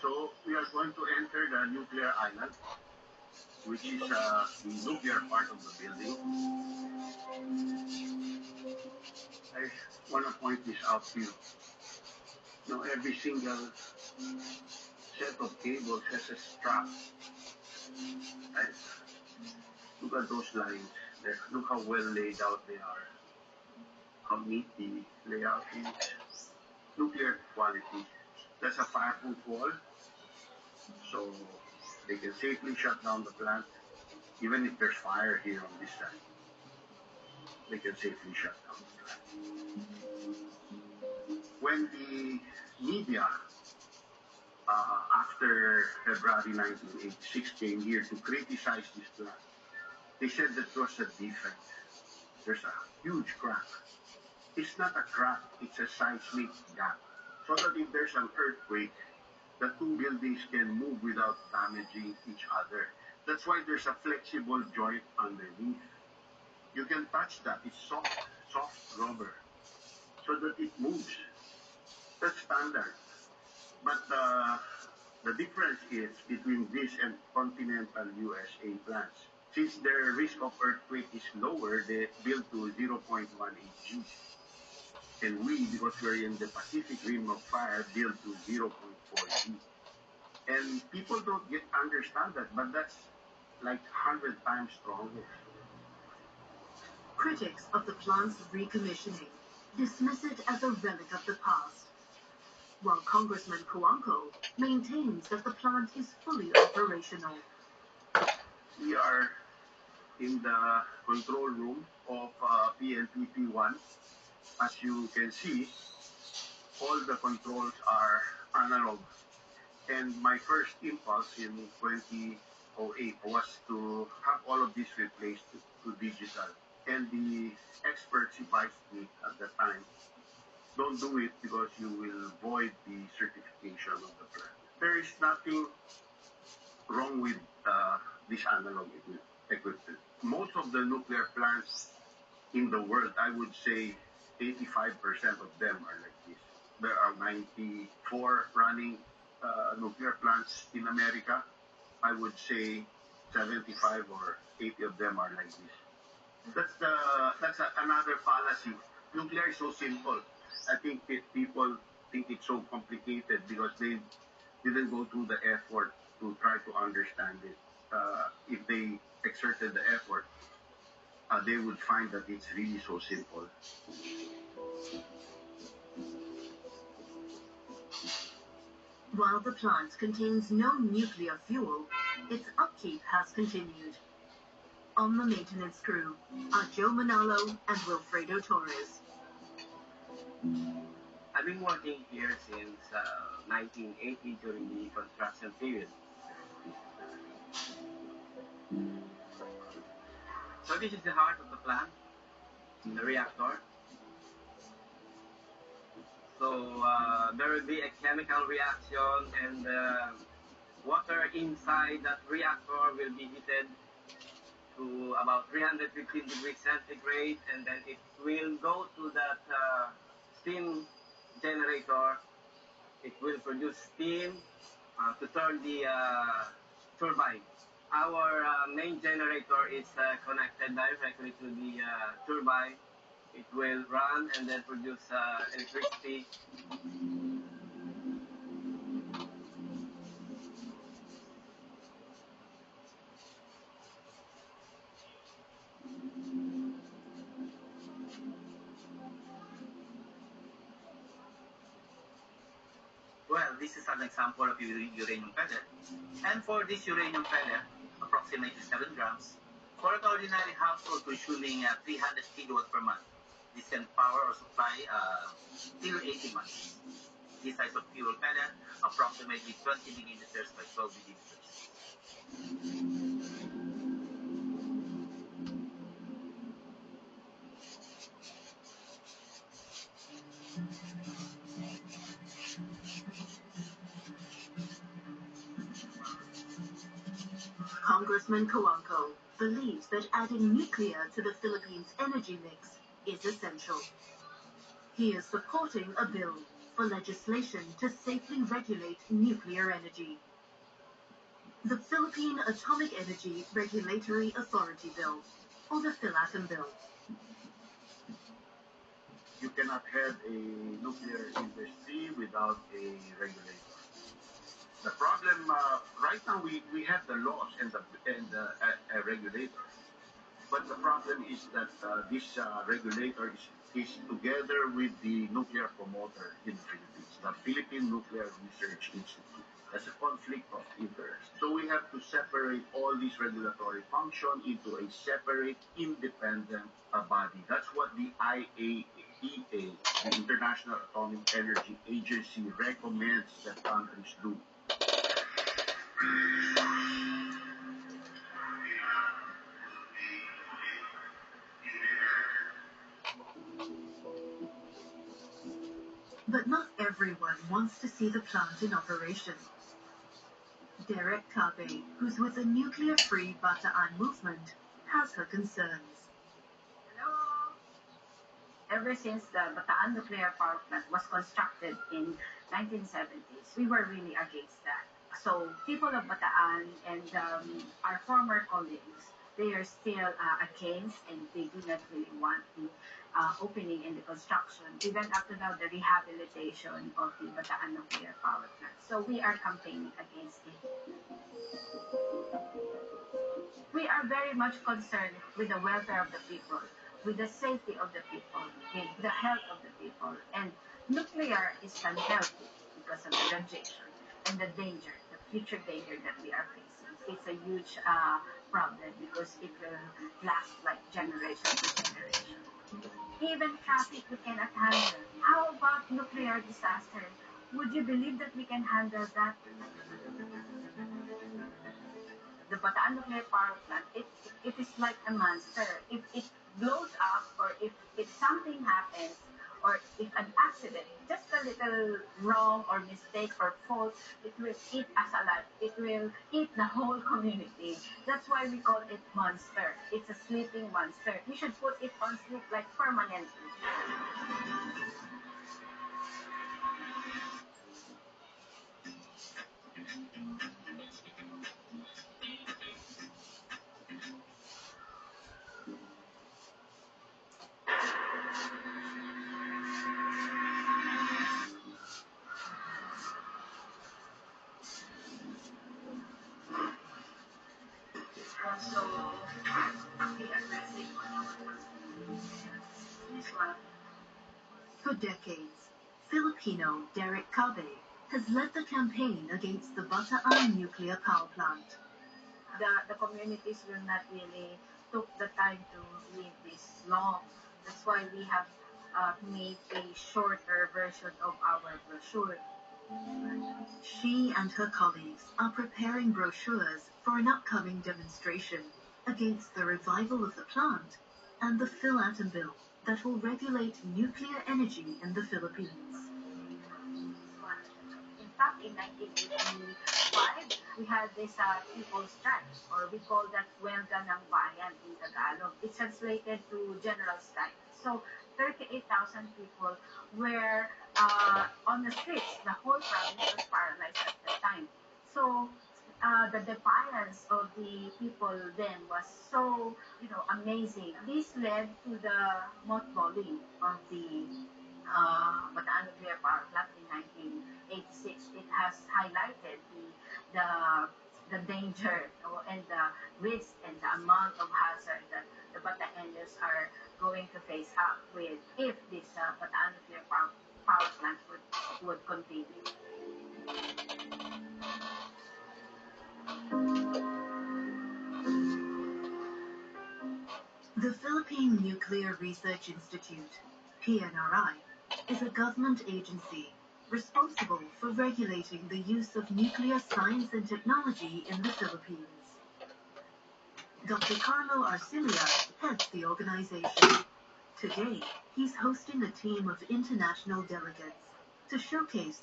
So we are going to enter the nuclear island, which is the nuclear part of the building. I want to point this out to you. Now, every single set of cables has a strap. Right? Look at those lines there. Look how well laid out they are. How neat the layout is. Nuclear quality. That's a fireproof wall, so they can safely shut down the plant. Even if there's fire here on this side, they can safely shut down the plant. When the media, after February 1986, came here to criticize this plant, they said that there was a defect. There's a huge crack. It's not a crack, it's a seismic gap. So that if there's an earthquake, the two buildings can move without damaging each other. That's why there's a flexible joint underneath. You can touch that. It's soft rubber, so that it moves. That's standard. But the difference is between this and continental USA plants. Since their risk of earthquake is lower, they build to 0.18 G. And we, because we're in the Pacific Rim of Fire, build to 0.4 G. And people don't understand that, but that's like 100 times stronger. Critics of the plant's recommissioning dismiss it as a relic of the past, while Congressman Cuomo maintains that the plant is fully operational. We are in the control room of PNPP-1. As you can see, all the controls are analog. And my first impulse in 2008 was to have all of this replaced to digital. And the experts advised me at the time, don't do it because you will void the certification of the plant. There is nothing wrong with this analog equipment. Most of the nuclear plants in the world, I would say 85% of them are like this. There are 94 running nuclear plants in America. I would say 75 or 80 of them are like this. That's another fallacy. Nuclear is so simple. I think people think it's so complicated because they didn't go through the effort to try to understand it. If they exerted the effort, they would find that it's really so simple. While the plant contains no nuclear fuel, its upkeep has continued. On the maintenance crew are Joe Manalo and Wilfredo Torres. I've been working here since 1980 during the construction period. So this is the heart of the plant, the reactor. So there will be a chemical reaction, and water inside that reactor will be heated to about 315 degrees centigrade, and then it will go to that steam generator. It will produce steam to turn the turbine. Our main generator is connected directly to the turbine. It will run and then produce electricity. Well, this is an example of uranium pellet. And for this uranium pellet, approximately 7 grams, for an ordinary household consuming 300 kilowatt per month, this can power or supply till 80 months. This size of fuel pellet, approximately 20 milliliters by 12 milliliters. Congressman Cuomo believes that adding nuclear to the Philippines' energy mix is essential. He is supporting a bill for legislation to safely regulate nuclear energy. The Philippine Atomic Energy Regulatory Authority Bill, or the PhilAtom Bill. You cannot have a nuclear industry without a regulator. The problem right now we have the laws and a regulator, but the problem is that this regulator is together with the nuclear promoter in the Philippines, the Philippine Nuclear Research Institute. That's a conflict of interest. So we have to separate all these regulatory function into a separate, independent body. That's what the IAEA, the International Atomic Energy Agency, recommends that countries do. But not everyone wants to see the plant in operation. Derek Kabe, who's with the nuclear-free Bataan movement, has her concerns. Hello. Ever since the Bataan nuclear power plant was constructed in 1970s, we were really against that. So people of Bataan and our former colleagues, they are still against, and they do not really want the opening and the construction, even up to now the rehabilitation of the Bataan nuclear power plant. So we are campaigning against it. We are very much concerned with the welfare of the people, with the safety of the people, with the health of the people. And nuclear is unhealthy because of the radiation and the danger, the future danger that we are facing. It's a huge problem because it will last like generation to generation. Even traffic we cannot handle. How about nuclear disaster? Would you believe that we can handle that? The Bataan nuclear power plant, it is like a monster. If it blows up, or if something happens, or if an accident, just a little wrong or mistake or fault, it will eat us alive. It will eat the whole community. That's why we call it monster. It's a sleeping monster. We should put it on sleep like permanently. Also, be aggressive on our this one. For decades, Filipino Derek Kabe has led the campaign against the Bataan nuclear power plant. The communities will not really took the time to read this long. That's why we have made a shorter version of our brochure. She and her colleagues are preparing brochures for an upcoming demonstration against the revival of the plant and the PhilAtom Bill that will regulate nuclear energy in the Philippines. In fact, in 1985, we had this people's strike, or we call that Huelga ng Bayan in Tagalog. It's translated to general strike. So 38,000 people were on the streets. The whole province was paralyzed at the time. So the defiance of the people then was so, amazing. This led to the mothballing of the Bataan nuclear power plant in 1986. It has highlighted the danger, and the risk and the amount of hazard that the Bataenos are going to face up with if this Bataan nuclear power plant would continue. The Philippine Nuclear Research Institute, PNRI, is a government agency responsible for regulating the use of nuclear science and technology in the Philippines. Dr. Carlo Arcilia heads the organization. Today, he's hosting a team of international delegates to showcase